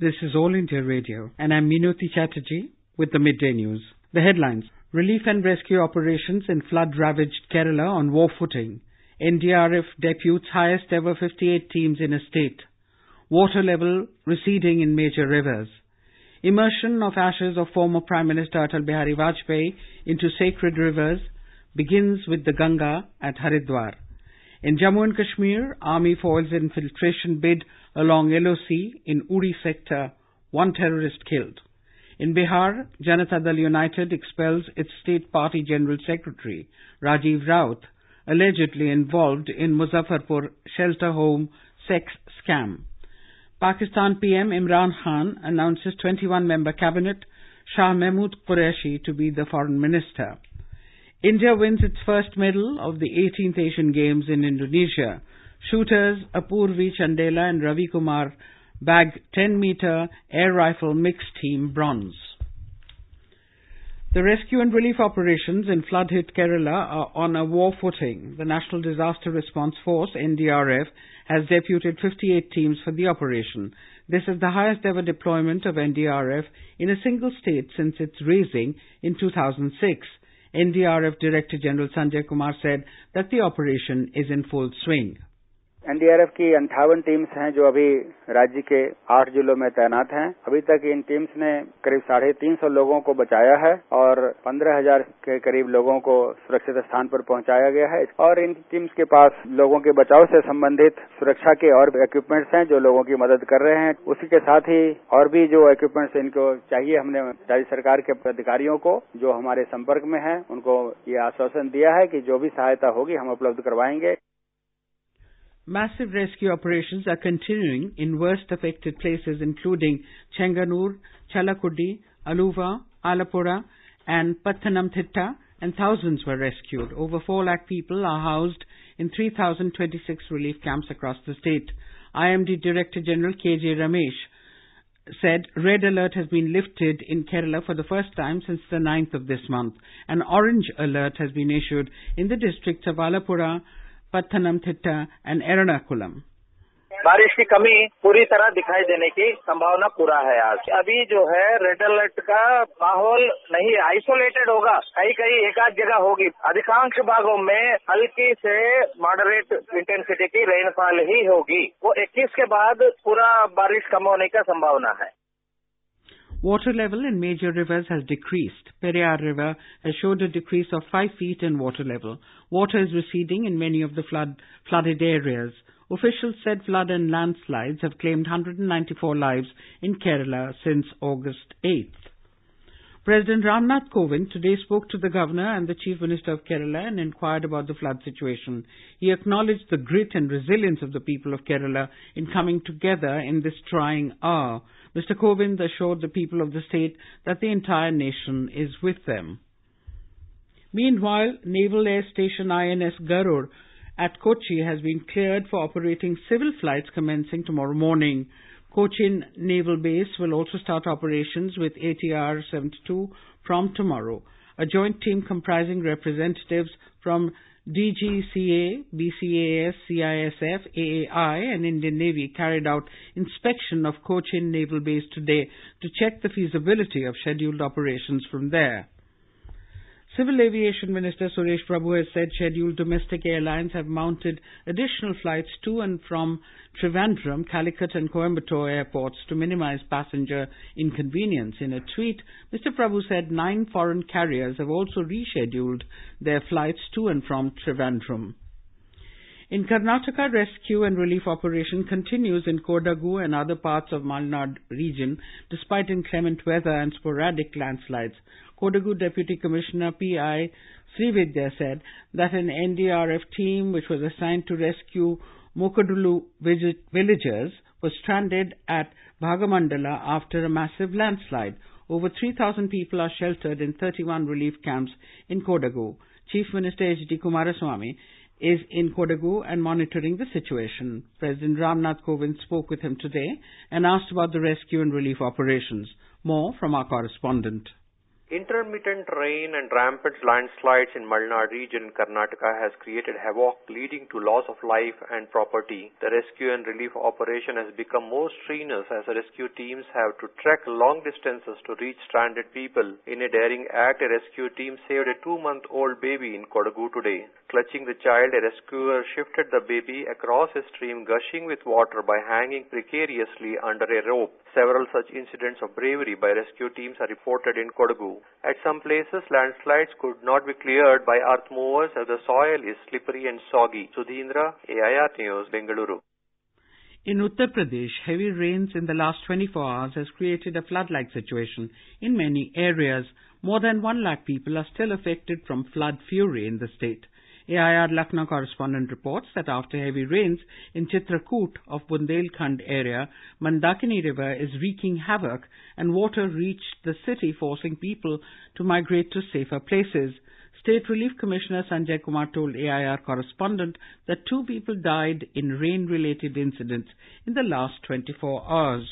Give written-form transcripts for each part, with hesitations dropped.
This is All India Radio, and I'm Minoti Chatterjee with the Midday News. The headlines: Relief and rescue operations in flood-ravaged Kerala on war footing. NDRF deputes highest ever 58 teams in a state. Water level receding in major rivers. Immersion of ashes of former Prime Minister Atal Bihari Vajpayee into sacred rivers begins with the Ganga at Haridwar. In Jammu and Kashmir, Army foils infiltration bid along LOC in Uri sector, 1 terrorist killed. In Bihar, Janata Dal United expels its state party General Secretary, Rajiv Raut, allegedly involved in Muzaffarpur shelter home sex scam. Pakistan PM Imran Khan announces 21-member cabinet, Shah Mahmood Qureshi to be the foreign minister. India wins its first medal of the 18th Asian Games in Indonesia. Shooters Apurvi Chandela and Ravi Kumar bagged 10-meter air rifle mixed team bronze. The rescue and relief operations in flood-hit Kerala are on a war footing. The National Disaster Response Force, NDRF, has deputed 58 teams for the operation. This is the highest ever deployment of NDRF in a single state since its raising in 2006. NDRF Director General Sanjay Kumar said that the operation is in full swing. NDRF की 58 teams हैं जो अभी राज्य के 8 जिलों में तैनात हैं। अभी तक इन टीम्स ने करीब 350 लोगों को बचाया है और 15,000 के करीब लोगों को सुरक्षित स्थान पर पहुंचाया गया है और इन टीम्स के पास लोगों के बचाव से संबंधित सुरक्षा के और इक्विपमेंट्स हैं जो लोगों की मदद कर रहे हैं। उसी के साथ ही और भी जो इक्विपमेंट्स इनको चाहिए, हमने राज्य सरकार के अधिकारियों को जो हमारे संपर्क में हैं उनको ये आश्वासन दिया है कि जो भी सहायता होगी हम उपलब्ध करवाएंगे। Massive rescue operations are continuing in worst affected places including Chenganur, Chalakudi, Aluva, Alapura and Pathanamthitta, and thousands were rescued. Over 4 lakh people are housed in 3,026 relief camps across the state. IMD Director General K.J. Ramesh said red alert has been lifted in Kerala for the first time since the 9th of this month. An orange alert has been issued in the districts of Alapura, Pathanamthitta and Ernakulam. बारिश की कमी पूरी तरह दिखाई देने की संभावना पूरा है। आज अभी जो है रेड अलर्ट का माहौल नहीं, आइसोलेटेड होगा, कहीं कहीं एक आध जगह होगी। अधिकांश भागों में हल्की से मॉडरेट इंटेंसिटी की रेनफॉल ही होगी। वो 21 के बाद पूरा बारिश कम होने का संभावना है। Water level in major rivers has decreased. Periyar River has showed a decrease of 5 feet in water level. Water is receding in many of the flooded areas. Officials said flood and landslides have claimed 194 lives in Kerala since August 8th. President Ramnath Kovind today spoke to the Governor and the Chief Minister of Kerala and inquired about the flood situation. He acknowledged the grit and resilience of the people of Kerala in coming together in this trying hour. Mr. Kovind assured the people of the state that the entire nation is with them. Meanwhile, Naval Air Station INS Garur at Kochi has been cleared for operating civil flights commencing tomorrow morning. Cochin Naval Base will also start operations with ATR-72 from tomorrow. A joint team comprising representatives from DGCA, BCAS, CISF, AAI and Indian Navy carried out inspection of Cochin Naval Base today to check the feasibility of scheduled operations from there. Civil Aviation Minister Suresh Prabhu has said scheduled domestic airlines have mounted additional flights to and from Trivandrum, Calicut and Coimbatore airports to minimize passenger inconvenience. In a tweet, Mr. Prabhu said 9 foreign carriers have also rescheduled their flights to and from Trivandrum. In Karnataka, rescue and relief operation continues in Kodagu and other parts of Malnad region despite inclement weather and sporadic landslides. Kodagu Deputy Commissioner P.I. Srividya said that an NDRF team which was assigned to rescue Mokadulu villagers was stranded at Bhagamandala after a massive landslide. Over 3,000 people are sheltered in 31 relief camps in Kodagu. Chief Minister H.D. Kumaraswamy is in Kodagu and monitoring the situation. President Ramnath Kovind spoke with him today and asked about the rescue and relief operations. More from our correspondent. Intermittent rain and rampant landslides in Malnad region in Karnataka has created havoc leading to loss of life and property. The rescue and relief operation has become more strenuous as rescue teams have to trek long distances to reach stranded people. In a daring act, a rescue team saved a 2-month-old baby in Kodagu today. Clutching the child, a rescuer shifted the baby across a stream gushing with water by hanging precariously under a rope. Several such incidents of bravery by rescue teams are reported in Kodagu. At some places, landslides could not be cleared by earth movers as the soil is slippery and soggy. Sudhindra, AIR News, Bengaluru. In Uttar Pradesh, heavy rains in the last 24 hours has created a flood-like situation in many areas. More than 1 lakh people are still affected from flood fury in the state. AIR Lucknow correspondent reports that after heavy rains in Chitrakoot of Bundelkhand area, Mandakini River is wreaking havoc and water reached the city, forcing people to migrate to safer places. State Relief Commissioner Sanjay Kumar told AIR correspondent that 2 people died in rain-related incidents in the last 24 hours.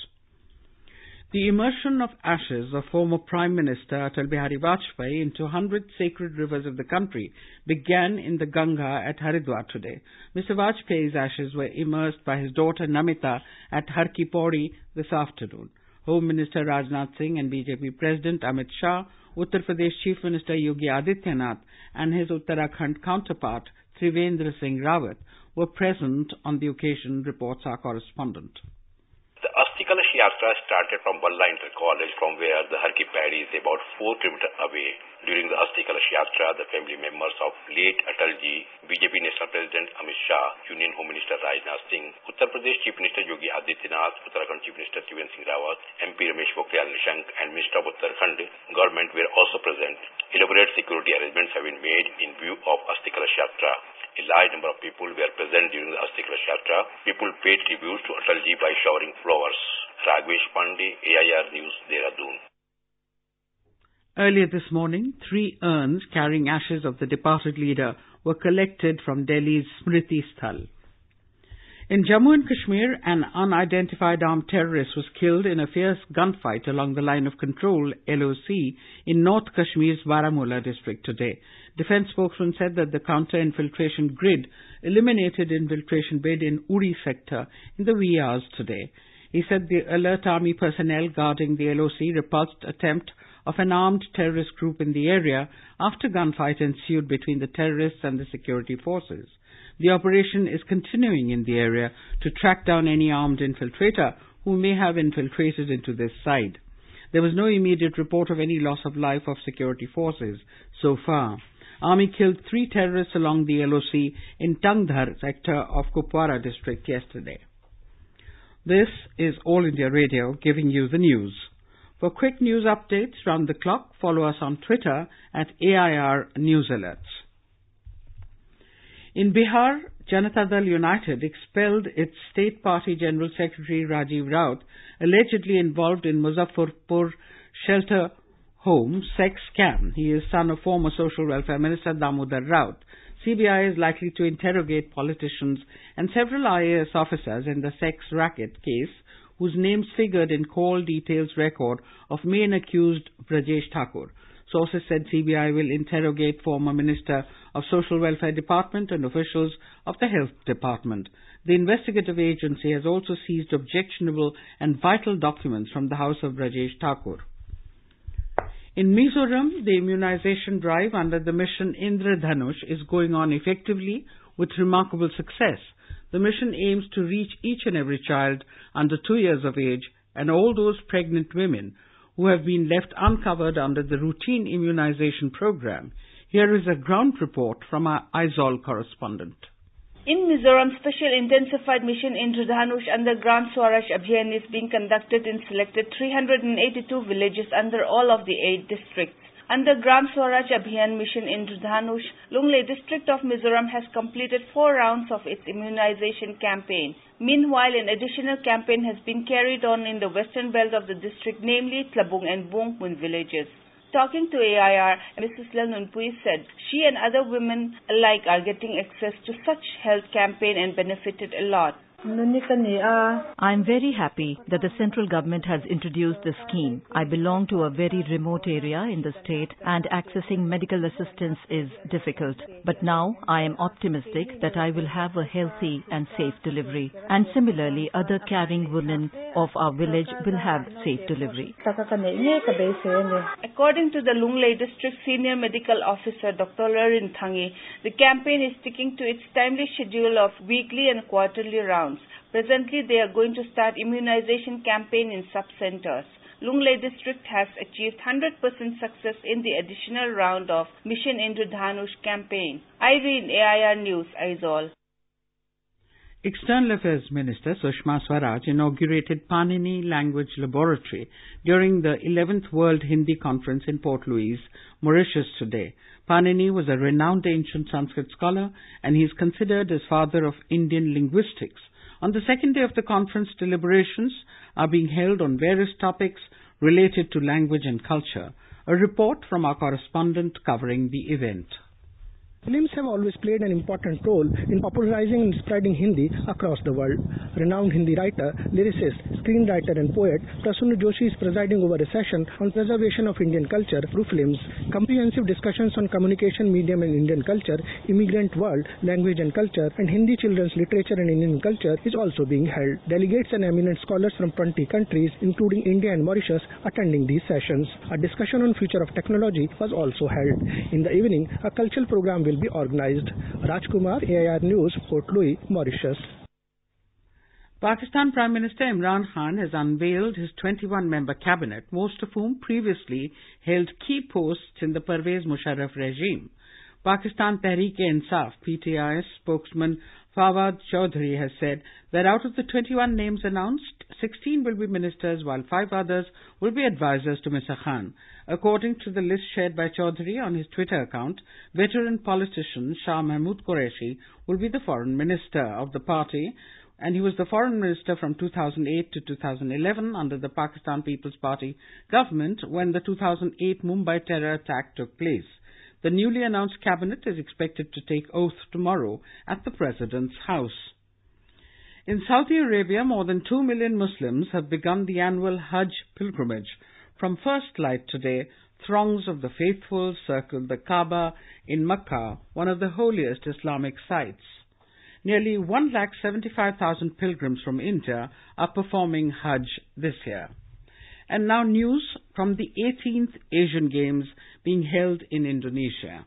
The immersion of ashes of former Prime Minister Atal Bihari Vajpayee into 100 sacred rivers of the country began in the Ganga at Haridwar today. Mr. Vajpayee's ashes were immersed by his daughter Namita at Har Ki Pauri this afternoon. Home Minister Rajnath Singh and BJP President Amit Shah, Uttar Pradesh Chief Minister Yogi Adityanath and his Uttarakhand counterpart Trivendra Singh Rawat were present on the occasion, reports our correspondent. The Asti Kalash Yatra started from Balla Inter College, from where the Har Ki Pauri is about 4 kilometers away. During the Asti Kalash Yatra, the family members of late Atalji, BJP National President Amit Shah, Union Home Minister Rajnath Singh, Uttar Pradesh Chief Minister Yogi Adityanath, Uttarakhand Chief Minister Trivendra Singh Rawat, MP Ramesh Pokhriyal Nishank and Minister of Uttarakhand government were also present. Elaborate security arrangements have been made in view of Asti Kalash Yatra. A large number of people were present during the Asti Kalash Yatra. People paid tribute to Atalji by showering flowers. Raghavesh Pandey, AIR News, Dehradun. Earlier this morning, 3 urns carrying ashes of the departed leader were collected from Delhi's Smriti Sthal. In Jammu and Kashmir, an unidentified armed terrorist was killed in a fierce gunfight along the line of control, LOC, in North Kashmir's Baramulla district today. Defense spokesman said that the counter-infiltration grid eliminated infiltration bid in Uri sector in the wee hours today. He said the alert army personnel guarding the LOC repulsed attempt of an armed terrorist group in the area after gunfight ensued between the terrorists and the security forces. The operation is continuing in the area to track down any armed infiltrator who may have infiltrated into this side. There was no immediate report of any loss of life of security forces so far. Army killed 3 terrorists along the LOC in Tangdhar sector of Kupwara district yesterday. This is All India Radio giving you the news. For quick news updates round the clock, follow us on Twitter at AIR News Alerts. In Bihar, Janata Dal United expelled its state party General Secretary Rajiv Raut, allegedly involved in Muzaffarpur shelter home sex scam. He is son of former Social Welfare Minister Damodar Raut. CBI is likely to interrogate politicians and several IAS officers in the sex racket case, whose names figured in call details record of main accused Brajesh Thakur. Sources said CBI will interrogate former Minister of Social Welfare Department and officials of the Health Department. The investigative agency has also seized objectionable and vital documents from the house of Brajesh Thakur. In Mizoram, the immunization drive under the mission Indradhanush is going on effectively with remarkable success. The mission aims to reach each and every child under 2 years of age and all those pregnant women who have been left uncovered under the routine immunization program. Here is a ground report from our Aizawl correspondent. In Mizoram, special intensified mission Indradhanush under Gram Swaraj Abhiyan is being conducted in selected 382 villages under all of the 8 districts. Under Gram Swaraj Abhiyan mission Indradhanush, Lungle district of Mizoram has completed 4 rounds of its immunization campaign. Meanwhile, an additional campaign has been carried on in the western belt of the district, namely Tlabung and Bungpun villages. Talking to AIR, Mrs. Lalnunpui said she and other women alike are getting access to such health campaign and benefited a lot. I am very happy that the central government has introduced this scheme. I belong to a very remote area in the state and accessing medical assistance is difficult. But now I am optimistic that I will have a healthy and safe delivery. And similarly, other caring women of our village will have safe delivery. According to the Lunglei District Senior Medical Officer Dr. Larin Thangi, the campaign is sticking to its timely schedule of weekly and quarterly rounds. Presently, they are going to start immunization campaign in sub-centers. Lunglei District has achieved 100% success in the additional round of Mission Indradhanush campaign. Irene, AIR News, Aizawl. External Affairs Minister Sushma Swaraj inaugurated Panini Language Laboratory during the 11th World Hindi Conference in Port Louis, Mauritius today. Panini was a renowned ancient Sanskrit scholar and he is considered as father of Indian linguistics. On the second day of the conference, deliberations are being held on various topics related to language and culture. A report from our correspondent covering the event. Films have always played an important role in popularizing and spreading Hindi across the world. Renowned Hindi writer, lyricist, screenwriter and poet Prasunna Joshi is presiding over a session on preservation of Indian culture through films. Comprehensive discussions on communication medium and Indian culture, immigrant world, language and culture, and Hindi children's literature and Indian culture is also being held. Delegates and eminent scholars from 20 countries, including India and Mauritius, attending these sessions. A discussion on future of technology was also held. In the evening, a cultural program will be organized. Rajkumar, AIR News, Port Louis, Mauritius. Pakistan Prime Minister Imran Khan has unveiled his 21-member cabinet, most of whom previously held key posts in the Pervez Musharraf regime. Pakistan Tehreek-e-Insaf (PTI) spokesman Fawad Chaudhry has said that out of the 21 names announced, 16 will be ministers while 5 others will be advisors to Mr. Khan. According to the list shared by Chaudhry on his Twitter account, veteran politician Shah Mahmood Qureshi will be the foreign minister of the party, and he was the foreign minister from 2008 to 2011 under the Pakistan People's Party government when the 2008 Mumbai terror attack took place. The newly announced cabinet is expected to take oath tomorrow at the President's house. In Saudi Arabia, more than 2 million Muslims have begun the annual Hajj pilgrimage. From first light today, throngs of the faithful circle the Kaaba in Mecca, one of the holiest Islamic sites. Nearly 175,000 pilgrims from India are performing Hajj this year. And now news from the 18th Asian Games being held in Indonesia.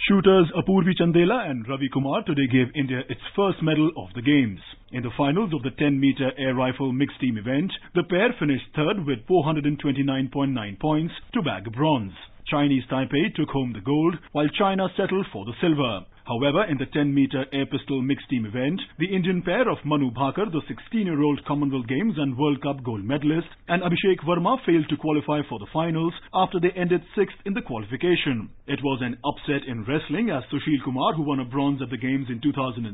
Shooters Apurvi Chandela and Ravi Kumar today gave India its first medal of the Games. In the finals of the 10-meter air rifle mixed team event, the pair finished third with 429.9 points to bag bronze. Chinese Taipei took home the gold, while China settled for the silver. However, in the 10-meter air pistol mixed team event, the Indian pair of Manu Bhakar, the 16-year-old Commonwealth Games and World Cup gold medalist, and Abhishek Verma failed to qualify for the finals after they ended 6th in the qualification. It was an upset in wrestling as Sushil Kumar, who won a bronze at the Games in 2006,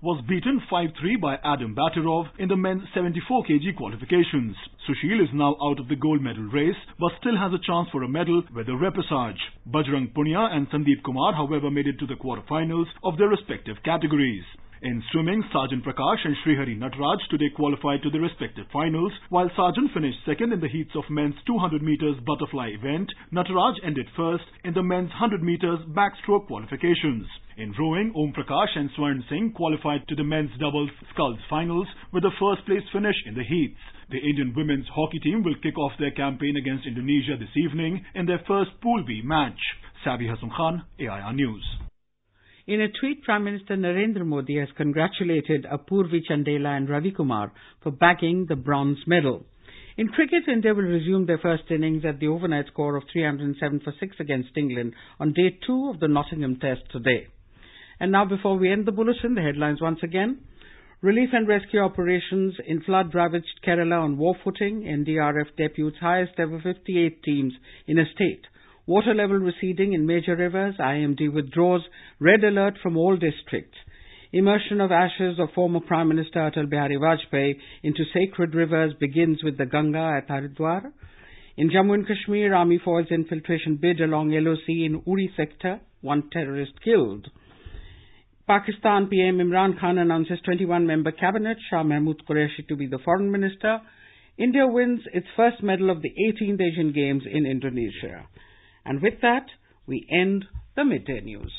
was beaten 5-3 by Adam Batirov in the men's 74 kg qualifications. Sushil is now out of the gold medal race, but still has a chance for a medal with a repesage. Bajrang Punia and Sandeep Kumar, however, made it to the quarterfinals of their respective categories. In swimming, Sarjan Prakash and Srihari Nataraj today qualified to the respective finals, while Sarjan finished second in the heats of men's 200 meters butterfly event. Nataraj ended first in the men's 100 meters backstroke qualifications. In rowing, Om Prakash and Swarn Singh qualified to the men's doubles sculls finals with a first place finish in the heats. The Indian women's hockey team will kick off their campaign against Indonesia this evening in their first Pool B match. Sabi Hassan Khan, AIR News. In a tweet, Prime Minister Narendra Modi has congratulated Apurvi Chandela and Ravi Kumar for bagging the bronze medal. In cricket, India will resume their first innings at the overnight score of 307 for 6 against England on day 2 of the Nottingham Test today. And now, before we end the bulletin, the headlines once again. Relief and rescue operations in flood-ravaged Kerala on war footing. NDRF deputes highest ever 58 teams in a state. Water level receding in major rivers. IMD withdraws red alert from all districts. Immersion of ashes of former Prime Minister Atal Bihari Vajpayee into sacred rivers begins with the Ganga at Haridwar. In Jammu and Kashmir, Army foils infiltration bid along LOC in Uri sector. 1 terrorist killed. Pakistan PM Imran Khan announces 21-member cabinet, Shah Mahmood Qureshi to be the foreign minister. India wins its first medal of the 18th Asian Games in Indonesia. And with that, we end the Midday News.